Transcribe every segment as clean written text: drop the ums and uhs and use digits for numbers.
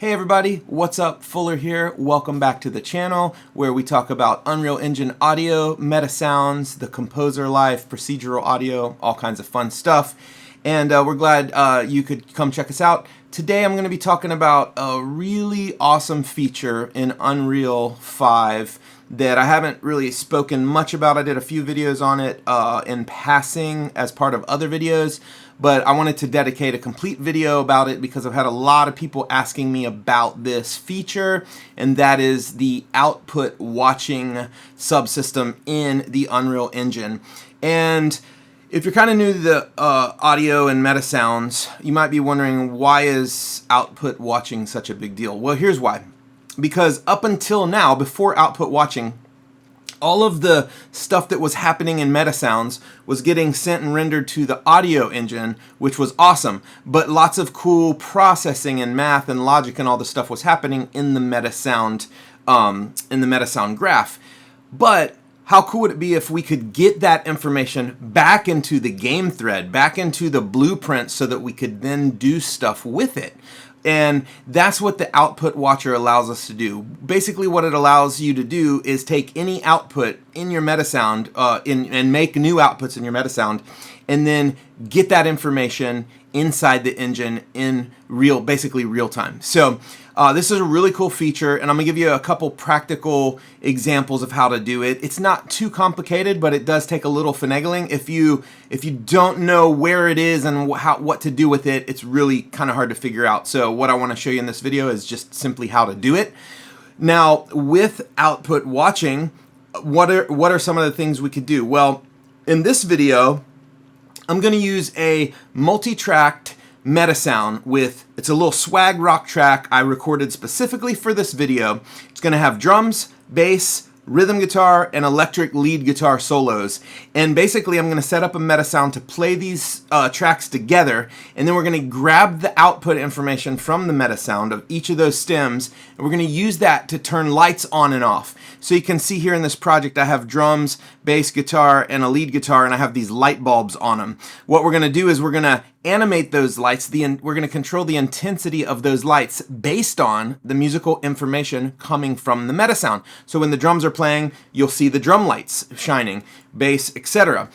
Hey everybody, what's up? Fuller here. Welcome back to the channel where we talk about Unreal Engine audio, Metasounds, the Composer Life, procedural audio, all kinds of fun stuff. And we're glad you could come check us out. Today I'm going to be talking about a really awesome feature in Unreal 5 that I haven't really spoken much about. I did a few videos on it in passing as part of other videos, but I wanted to dedicate a complete video about it because I've had a lot of people asking me about this feature, and that is the output watching subsystem in the Unreal Engine. And if you're kind of new to the audio and Metasounds, you might be wondering, why is output watching such a big deal? Well, here's why. Because up until now, before output watching, all of the stuff that was happening in Metasounds was getting sent and rendered to the audio engine, which was awesome. But lots of cool processing and math and logic and all the stuff was happening in the Metasound graph. But how cool would it be if we could get that information back into the game thread, back into the blueprint, so that we could then do stuff with it? And that's what the output watcher allows us to do. Basically what it allows you to do is take any output in your Metasound and make new outputs in your Metasound, and then get that information inside the engine in basically real time. So this is a really cool feature, and I'm gonna give you a couple practical examples of how to do it. It's not too complicated, but it does take a little finagling. If you don't know where it is and what to do with it, it's really kind of hard to figure out. So what I want to show you in this video is just simply how to do it. Now, with output watching, what are some of the things we could do? Well, in this video, I'm going to use a multi-tracked Metasound it's a little swag rock track I recorded specifically for this video. It's going to have drums, bass, rhythm guitar, and electric lead guitar solos. And basically I'm going to set up a Metasound to play these tracks together, and then we're going to grab the output information from the Metasound of each of those stems, and we're going to use that to turn lights on and off. So you can see here in this project I have drums, bass guitar, and a lead guitar, and I have these light bulbs on them. What we're going to do is we're going to animate those lights. We're going to control the intensity of those lights based on the musical information coming from the Metasound. So when the drums are playing, you'll see the drum lights shining, bass, etc.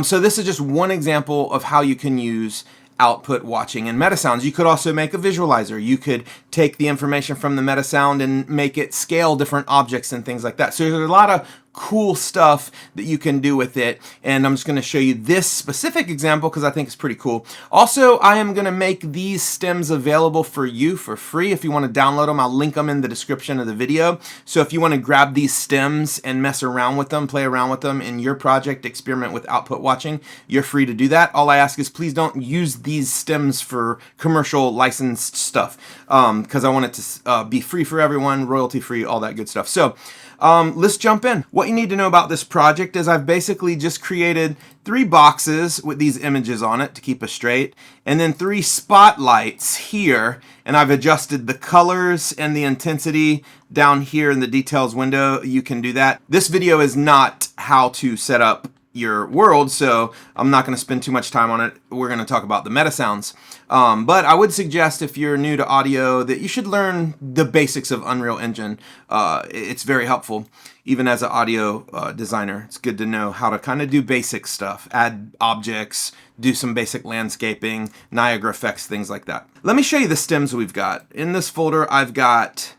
So this is just one example of how you can use output watching in Metasounds. You could also make a visualizer. You could take the information from the Metasound and make it scale different objects and things like that. So there's a lot of cool stuff that you can do with it, and I'm just going to show you this specific example because I think it's pretty cool. Also, I am going to make these stems available for you for free. If you want to download them, I'll link them in the description of the video. So if you want to grab these stems and mess around with them, play around with them in your project, experiment with output watching, you're free to do that. All I ask is please don't use these stems for commercial licensed stuff, because I want it to be free for everyone, royalty free, all that good stuff. So let's jump in. What you need to know about this project is I've basically just created 3 boxes with these images on it to keep us straight, and then 3 spotlights here, and I've adjusted the colors and the intensity down here in the details window. You can do that. This video is not how to set up your world, so I'm not going to spend too much time on it. We're going to talk about the Metasounds. But I would suggest, if you're new to audio, that you should learn the basics of Unreal Engine. It's very helpful, even as an audio designer. It's good to know how to kind of do basic stuff, add objects, do some basic landscaping, Niagara effects, things like that. Let me show you the stems we've got. In this folder, I've got,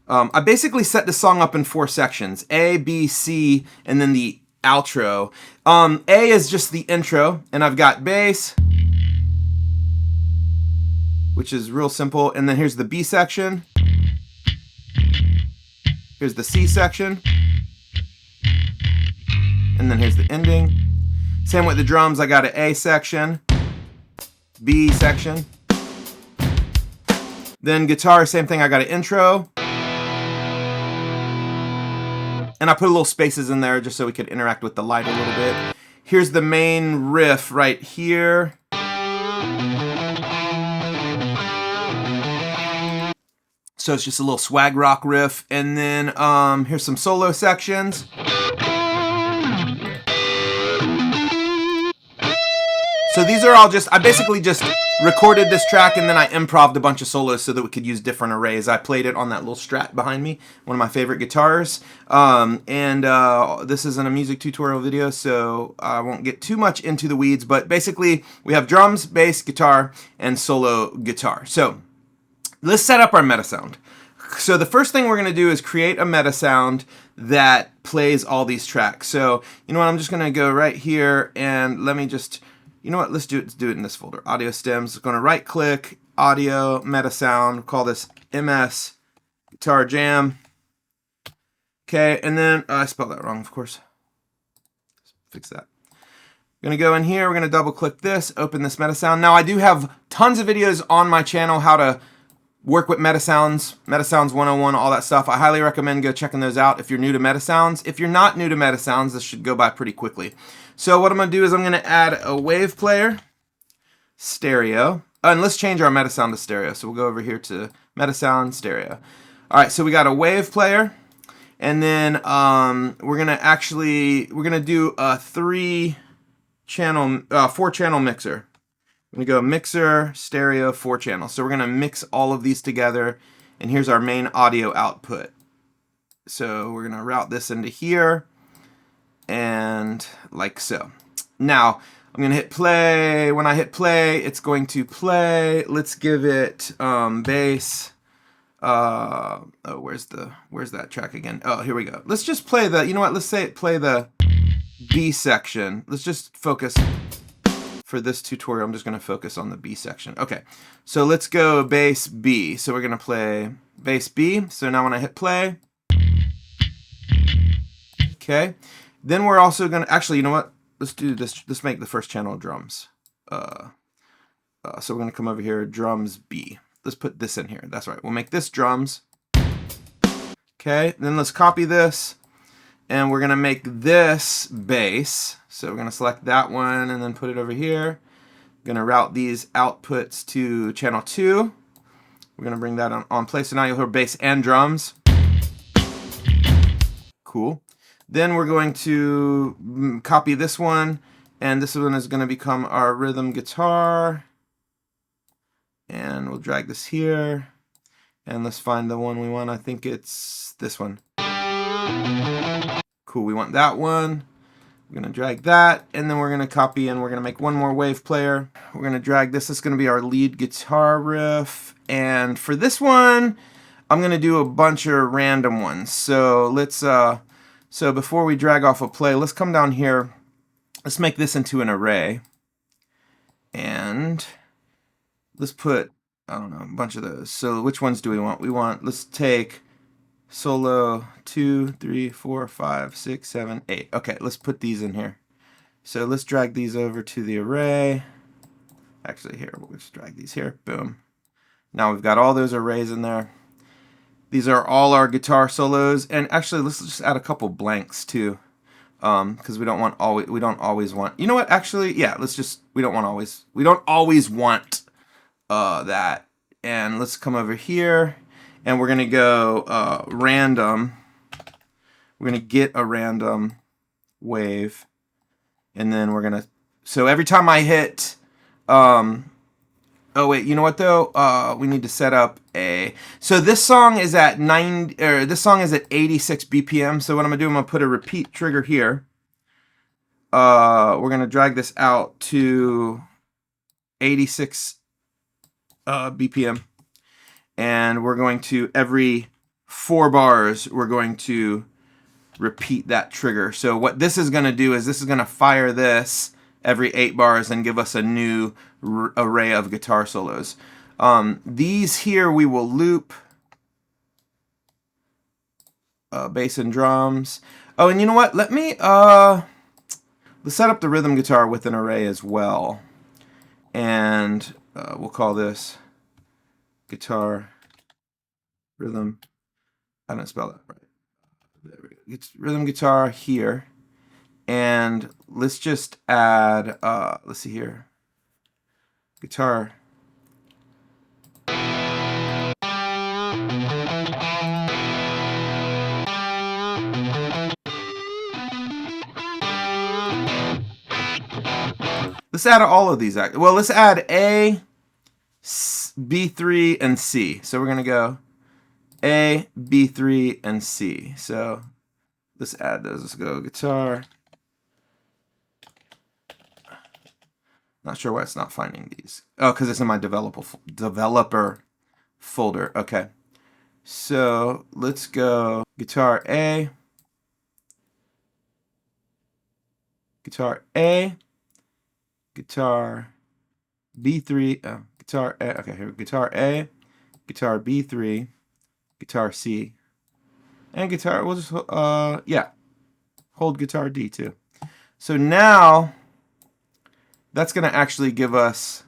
I basically set the song up in 4 sections, A, B, C, and then the outro. A is just the intro, and I've got bass, which is real simple, and then here's the B section, here's the C section, and then here's the ending. Same with the drums. I got an A section, B section, then guitar, same thing, I got an intro, and I put little spaces in there just so we could interact with the light a little bit. Here's the main riff right here. So it's just a little swag rock riff. And then here's some solo sections. So these are all just, I basically just recorded this track and then I improv'd a bunch of solos so that we could use different arrays. I played it on that little Strat behind me, one of my favorite guitars. This isn't a music tutorial video, so I won't get too much into the weeds, but basically we have drums, bass, guitar, and solo guitar. So let's set up our Metasound. So the first thing we're going to do is create a Metasound that plays all these tracks. So, you know what, I'm just going to go right here and let me just, you know what, let's do it in this folder. Audio stems, going to right click, audio, Metasound, call this MS Guitar Jam. Okay, and then, I spelled that wrong, of course. Fix that. We're going to go in here, we're going to double click this, open this Metasound. Now I do have tons of videos on my channel how to work with Metasounds, Metasounds 101, all that stuff. I highly recommend go checking those out if you're new to Metasounds. If you're not new to Metasounds, this should go by pretty quickly. So what I'm going to do is I'm going to add a wave player, stereo, and let's change our Metasound to stereo. So we'll go over here to Metasound, stereo. All right, so we got a wave player, and then we're going to do a 4-channel mixer. I'm going to go mixer, stereo, 4-channel. So we're going to mix all of these together, and here's our main audio output. So we're going to route this into here, and like so. Now, I'm going to hit play. When I hit play, it's going to play. Let's give it bass. Where's that track again? Oh, here we go. Let's just play the, you know what, let's say play the B section. Let's just focus. For this tutorial, I'm just going to focus on the B section. Okay, so let's go bass B. So we're going to play bass B. So now when I hit play, okay, then we're also going to, actually, you know what? Let's do this. Let's make the first channel drums. So we're going to come over here, drums B. Let's put this in here. That's right. We'll make this drums. Okay, then let's copy this. And we're going to make this bass. So we're going to select that one and then put it over here. Going to route these outputs to channel 2. We're going to bring that on play. So now you'll hear bass and drums. Cool. Then we're going to copy this one. And this one is going to become our rhythm guitar. And we'll drag this here. And let's find the one we want. I think it's this one. Cool, we want that one. We're going to drag that, and then we're going to copy and we're going to make one more wave player. We're going to drag this. This is going to be our lead guitar riff. And for this one, I'm going to do a bunch of random ones. So let's, so before we drag off a play, let's come down here. Let's make this into an array. And let's put, I don't know, a bunch of those. So which ones do we want? Let's take solo 2, 3, 4, 5, 6, 7, 8. Okay, let's put these in here. So let's drag these over to the array. Actually, here, we'll just drag these here. Boom. Now we've got all those arrays in there. These are all our guitar solos, and actually, let's just add a couple blanks too, because we don't always want. You know what? Actually, yeah. We don't always want that. And let's come over here. And we're going to go random. We're going to get a random wave. And then we're going to... So every time I hit... oh, wait. You know what, though? We need to set up a... So this song is at 86 BPM. So what I'm going to do, I'm going to put a repeat trigger here. We're going to drag this out to 86 BPM. And we're going to, every 4 bars, we're going to repeat that trigger. So what this is going to do is this is going to fire this every 8 bars and give us a new array of guitar solos. These here we will loop. Bass and drums. Oh, and you know what? Let's set up the rhythm guitar with an array as well. And we'll call this guitar rhythm. I didn't spell that right. There we go. It's rhythm guitar here. And let's just add, let's see here. Guitar. Let's Let's add all of these. Well, let's add A, B3, and C. So we're going to go A, B3, and C. So let's add those. Let's go guitar. Not sure why it's not finding these. Oh, because it's in my developer folder. Okay. So let's go guitar A, guitar A, guitar B3, guitar A. Okay, here, guitar A, guitar B3, guitar C, and guitar. We'll just yeah, hold guitar D too. So now that's going to actually give us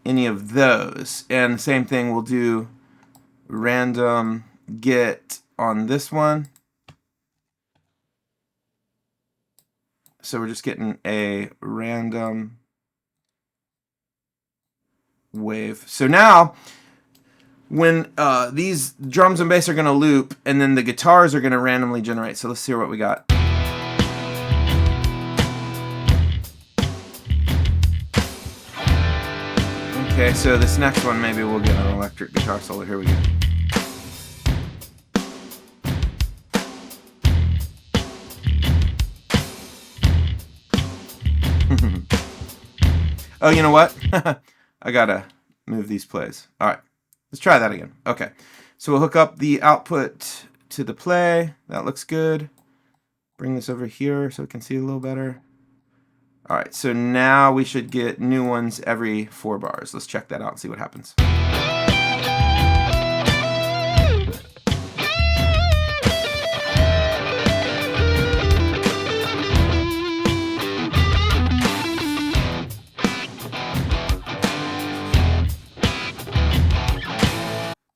any of those. And same thing, we'll do random get on this one. So we're just getting a random wave. So now when these drums and bass are going to loop, and then the guitars are going to randomly generate. So let's see what we got. Okay, so this next one, maybe we'll get an electric guitar solo. Here we go. Oh, you know what? I gotta move these plays. All right, let's try that again. Okay, so we'll hook up the output to the play. That looks good. Bring this over here so we can see a little better. All right, so now we should get new ones every 4 bars. Let's check that out and see what happens.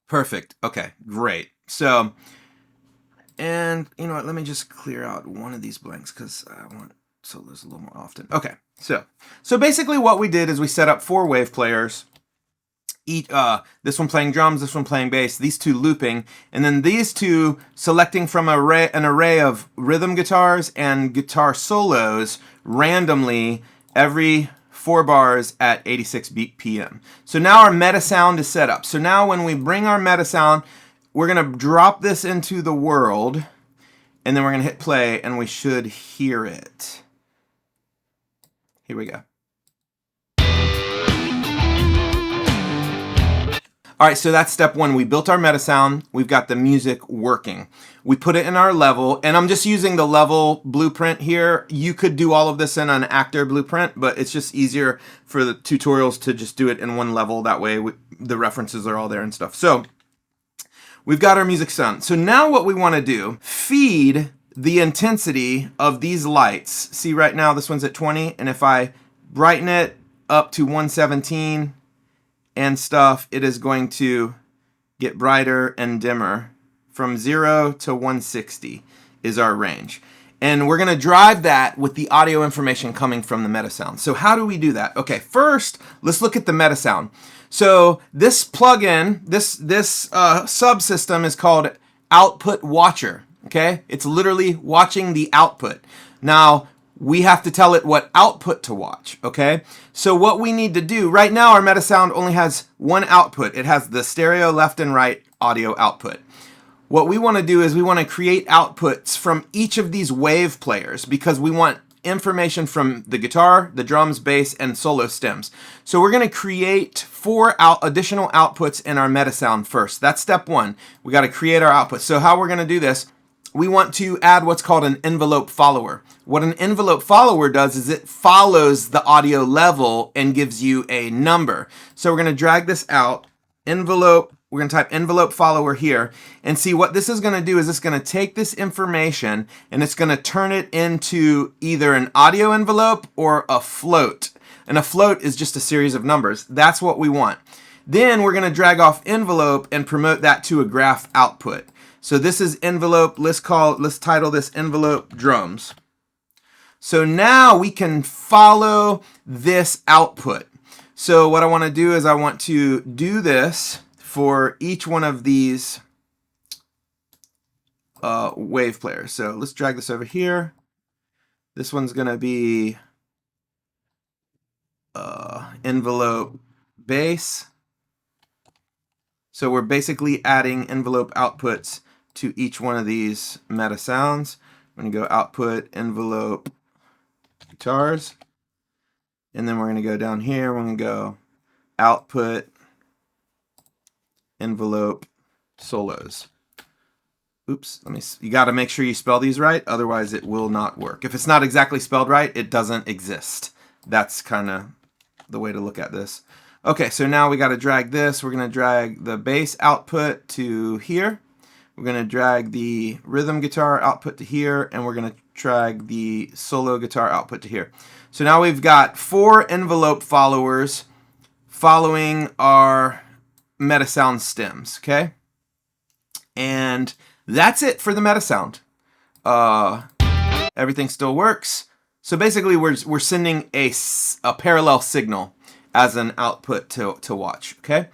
Perfect. Okay, great. So, and you know what? Let me just clear out one of these blanks because I want solos a little more often. Okay, so basically what we did is we set up 4 wave players. This one playing drums, this one playing bass, these 2 looping, and then these 2 selecting from an array of rhythm guitars and guitar solos randomly every 4 bars at 86 BPM. So now our Metasound is set up. So now when we bring our Metasound, we're going to drop this into the world, and then we're going to hit play, and we should hear it. Here we go. All right, so that's step 1. We built our Metasound. We've got the music working. We put it in our level, and I'm just using the level blueprint here. You could do all of this in an actor blueprint, but it's just easier for the tutorials to just do it in one level. That way the references are all there and stuff. So we've got our music sound. So now what we want to do, feed the intensity of these lights. See right now this one's at 20, and if I brighten it up to 117 and stuff, it is going to get brighter and dimmer. From 0 to 160 is our range. And we're going to drive that with the audio information coming from the Metasound. So how do we do that? Okay, first, let's look at the Metasound. So this plugin, this subsystem is called Output Watcher. Okay, it's literally watching the output. Now, we have to tell it what output to watch, okay? So what we need to do, right now our Metasound only has one output. It has the stereo left and right audio output. What we want to do is we want to create outputs from each of these wave players because we want information from the guitar, the drums, bass, and solo stems. So we're going to create 4 additional outputs in our Metasound first. That's step 1. We got to create our output. So how we're going to do this, we want to add what's called an envelope follower. What an envelope follower does is it follows the audio level and gives you a number. So we're going to drag this out, envelope, we're going to type envelope follower here, and see what this is going to do is it's going to take this information and it's going to turn it into either an audio envelope or a float. And a float is just a series of numbers. That's what we want. Then we're going to drag off envelope and promote that to a graph output. So this is envelope, let's title this envelope drums. So now we can follow this output. So what I want to do is I want to do this for each one of these wave players. So let's drag this over here. This one's going to be envelope base. So we're basically adding envelope outputs to each one of these Metasounds. I'm going to go output envelope guitars. And then we're going to go down here. We're going to go output envelope solos. Oops, you got to make sure you spell these right, otherwise it will not work. If it's not exactly spelled right, it doesn't exist. That's kind of the way to look at this. Okay, so now we got to drag this. We're going to drag the bass output to here. We're going to drag the rhythm guitar output to here, and we're going to drag the solo guitar output to here. So now we've got 4 envelope followers following our Metasound stems, okay? And that's it for the Metasound. Everything still works. So basically we're sending a parallel signal as an output to watch, okay?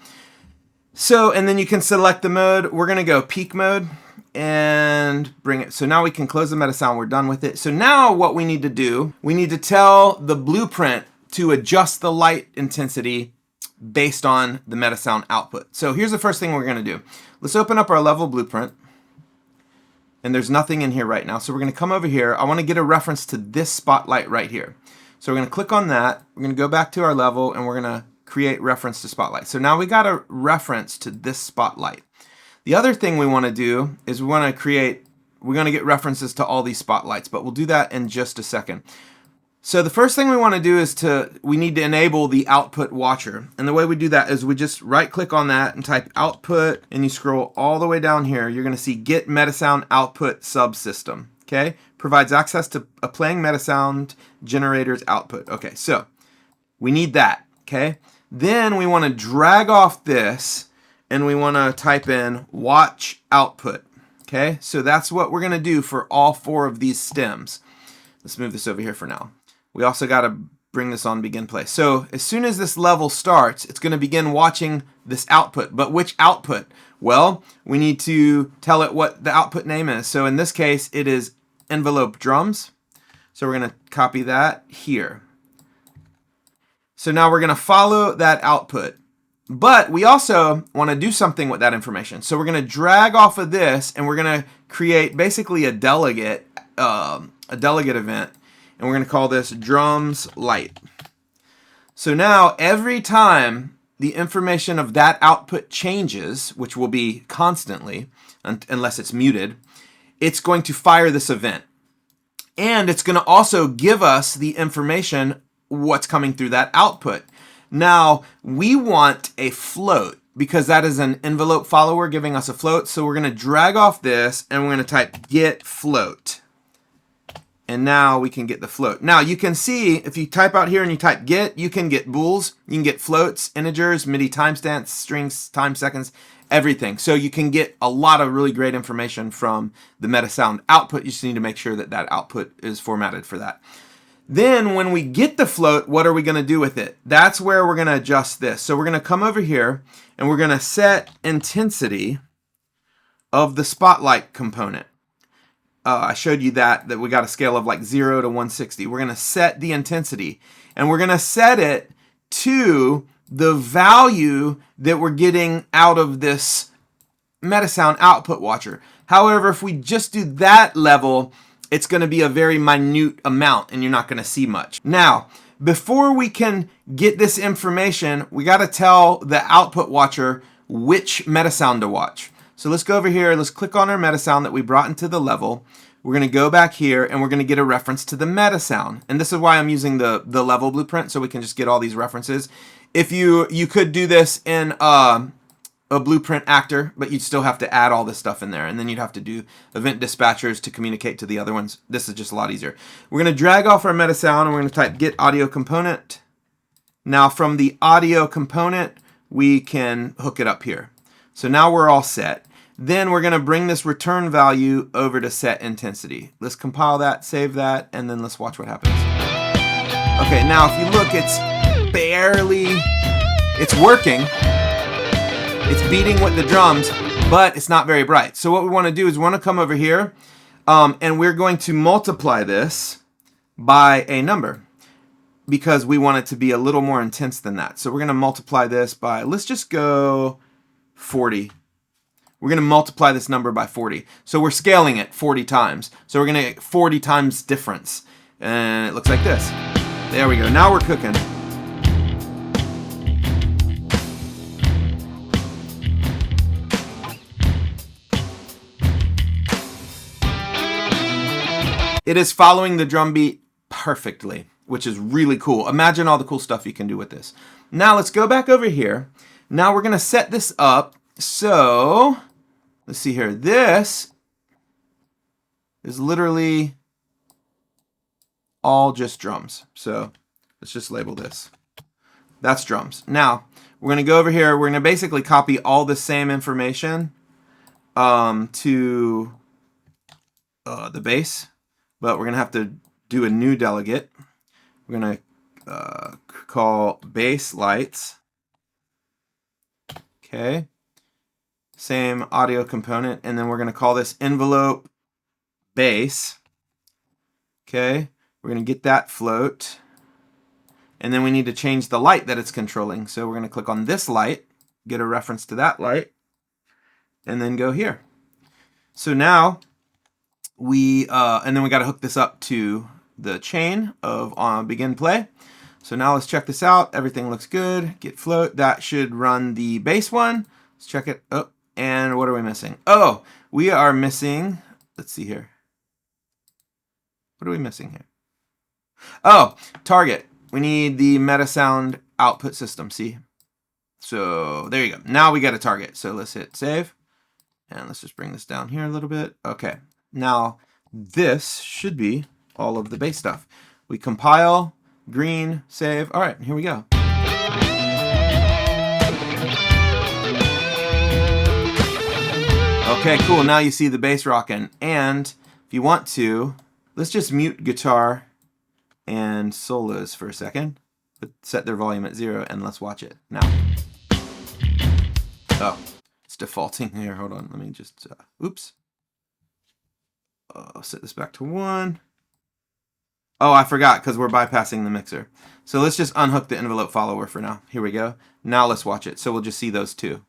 So, and then you can select the mode. We're gonna go peak mode and bring it. So now we can close the Metasound, we're done with it. So now what we need to do, we need to tell the blueprint to adjust the light intensity based on the Metasound output. So here's the first thing we're gonna do. Let's open up our level blueprint. And there's nothing in here right now. So we're gonna come over here. I wanna get a reference to this spotlight right here. So we're gonna click on that. We're gonna go back to our level and we're gonna create reference to spotlight. So now we got a reference to this spotlight. The other thing we wanna do is we're gonna get references to all these spotlights, but we'll do that in just a second. So the first thing we want to do is we need to enable the output watcher. And the way we do that is we just right click on that and type output, and you scroll all the way down here. You're going to see get Metasound output subsystem. Okay, provides access to a playing Metasound generator's output. Okay, so we need that. Okay, then we want to drag off this and we want to type in watch output. Okay, so that's what we're going to do for all 4 of these stems. Let's move this over here for now. We also got to bring this on begin play. So as soon as this level starts, it's going to begin watching this output. But which output? Well, we need to tell it what the output name is. So in this case, it is envelope drums. So we're going to copy that here. So now we're going to follow that output. But we also want to do something with that information. So we're going to drag off of this and we're going to create basically a delegate event. And we're going to call this drums light. So now every time the information of that output changes, which will be constantly, unless it's muted, it's going to fire this event. And it's going to also give us the information what's coming through that output. Now, we want a float because that is an envelope follower giving us a float. So we're going to drag off this and we're going to type get float. And now we can get the float. Now you can see if you type out here and you type get, you can get bools, you can get floats, integers, MIDI timestamps, strings, time seconds, everything. So you can get a lot of really great information from the Metasound output. You just need to make sure that that output is formatted for that. Then when we get the float, what are we going to do with it? That's where we're going to adjust this. So we're going to come over here and we're going to set intensity of the spotlight component. I showed you that we got a scale of like 0 to 160. We're going to set the intensity and we're going to set it to the value that we're getting out of this Metasound Output Watcher. However, if we just do that level, it's going to be a very minute amount and you're not going to see much. Now, before we can get this information, we got to tell the Output Watcher which Metasound to watch. So let's go over here, let's click on our Metasound that we brought into the level. We're going to go back here and we're going to get a reference to the Metasound. And this is why I'm using the level blueprint, so we can just get all these references. If you could do this in a blueprint actor, but you'd still have to add all this stuff in there. And then you'd have to do event dispatchers to communicate to the other ones. This is just a lot easier. We're going to drag off our Metasound and we're going to type get audio component. Now from the audio component, we can hook it up here. So now we're all set. Then we're going to bring this return value over to set intensity. Let's compile that, save that, and then let's watch what happens. Okay, now if you look, it's working. It's beating with the drums, but it's not very bright. So what we want to do is we want to come over here, and we're going to multiply this by a number. because we want it to be a little more intense than that. So we're going to multiply this by, let's just go 40. We're going to multiply this number by 40. So we're scaling it 40 times. So we're going to get 40 times difference. And it looks like this. There we go. Now we're cooking. It is following the drum beat perfectly, which is really cool. Imagine all the cool stuff you can do with this. Now let's go back over here. Now we're going to set this up. So let's see here. This is literally all just drums. So let's just label this. That's drums. Now we're going to go over here. We're going to basically copy all the same information to the bass. But we're going to have to do a new delegate. We're going to call bass lights. Okay. Same audio component. And then we're going to call this envelope bass. Okay. We're going to get that float. And then we need to change the light that it's controlling. So we're going to click on this light, get a reference to that light, and then go here. So now and then we got to hook this up to the chain of begin play. So now let's check this out. Everything looks good. Get float. That should run the bass one. Let's check it. Oh, and what are we missing? Oh, we are missing. Let's see here. What are we missing here? Oh, target. We need the Metasound output system. See? So there you go. Now we got a target. So let's hit save. And let's just bring this down here a little bit. Okay. Now, this should be all of the bass stuff. We compile, green, save. All right, here we go. Okay, cool. Now you see the bass rocking. And if you want to, let's just mute guitar and solos for a second. But set their volume at 0 and let's watch it now. Oh, it's defaulting here. Hold on. Let me just, oops. I'll set this back to 1. Oh, I forgot because we're bypassing the mixer. So let's just unhook the envelope follower for now. Here we go. Now let's watch it. So we'll just see those two.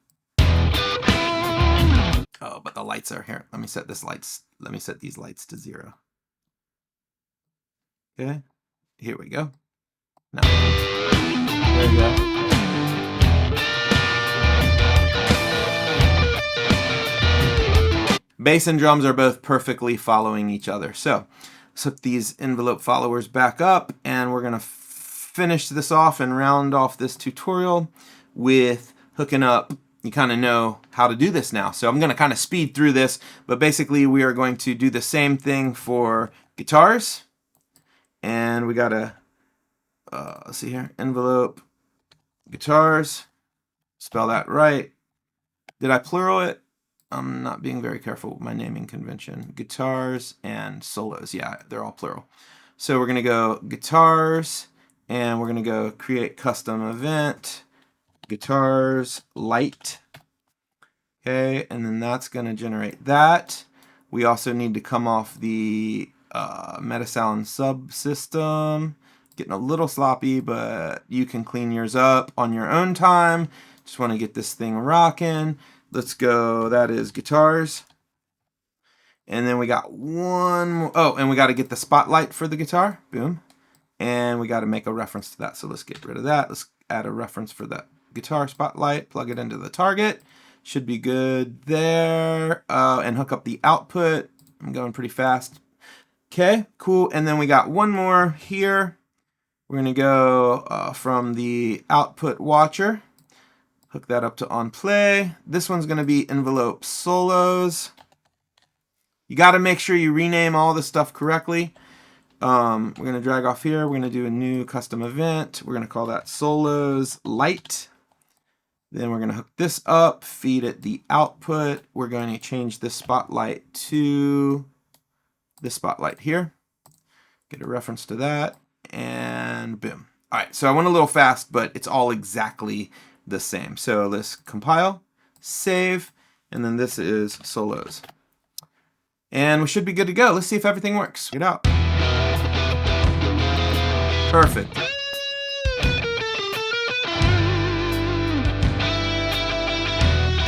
Oh, but the lights are here. Let me set these lights to 0. Okay. Here we go. Now. There we go. Bass and drums are both perfectly following each other. So let's hook these envelope followers back up, and we're going to finish this off and round off this tutorial with hooking up. You kind of know how to do this now. So I'm going to kind of speed through this, but basically we are going to do the same thing for guitars. And we got to, let's see here, envelope guitars. Spell that right. Did I plural it? I'm not being very careful with my naming convention. Guitars and solos. Yeah, they're all plural. So we're going to go guitars, and we're going to go create custom event, guitars light. Okay, and then that's going to generate that. We also need to come off the Metasound subsystem. Getting a little sloppy, but you can clean yours up on your own time. Just want to get this thing rocking. Let's go, that is guitars. And then we got one more. Oh, and we got to get the spotlight for the guitar. Boom. And we got to make a reference to that. So let's get rid of that. Let's add a reference for that guitar spotlight. Plug it into the target. Should be good there. And hook up the output. I'm going pretty fast. Okay, cool. And then we got one more here. We're going to go from the output watcher. Hook that up to on play. This one's going to be envelope solos. You got to make sure you rename all the stuff correctly. We're going to drag off here. We're going to do a new custom event. We're going to call that solos light. Then we're going to hook this up, feed it the output. We're going to change this spotlight to this spotlight here. Get a reference to that, and boom. All right, so I went a little fast, but it's all exactly the same. So let's compile, save, and then this is solos. And we should be good to go. Let's see if everything works. Check it out. Perfect.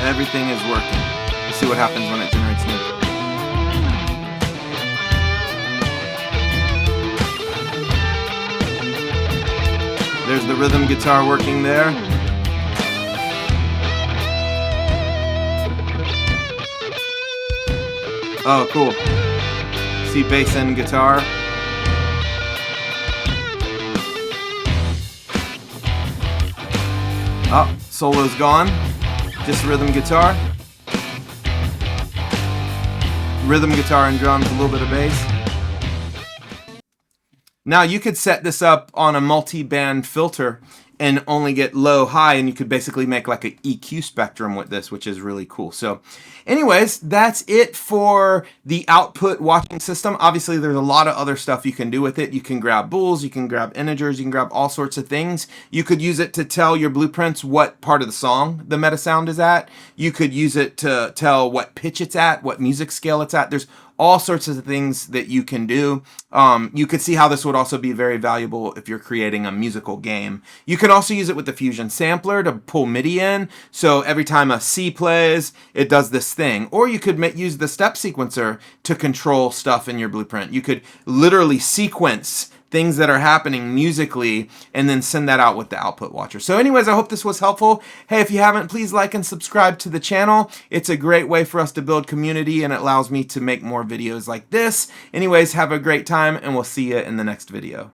everything is working. Let's see what happens when it generates new. There's the rhythm guitar working there. Oh, cool. See bass and guitar. Oh, solo's gone. Just rhythm guitar. Rhythm guitar and drums, a little bit of bass. Now you could set this up on a multi-band filter and only get low, high, and you could basically make like an EQ spectrum with this, which is really cool. So anyways, that's it for the output watching system. Obviously, there's a lot of other stuff you can do with it. You can grab bools, you can grab integers, you can grab all sorts of things. You could use it to tell your blueprints what part of the song the Metasound is at. You could use it to tell what pitch it's at, what music scale it's at. There's all sorts of things that you can do. You could see how this would also be very valuable if you're creating a musical game. You can also use it with the Fusion sampler to pull MIDI in, so every time a C plays, it does this thing. Or you could use the step sequencer to control stuff in your blueprint. You could literally sequence things that are happening musically and then send that out with the output watcher. So anyways, I hope this was helpful. Hey, if you haven't, please like and subscribe to the channel. It's a great way for us to build community, and it allows me to make more videos like this. Anyways, have a great time, and we'll see you in the next video.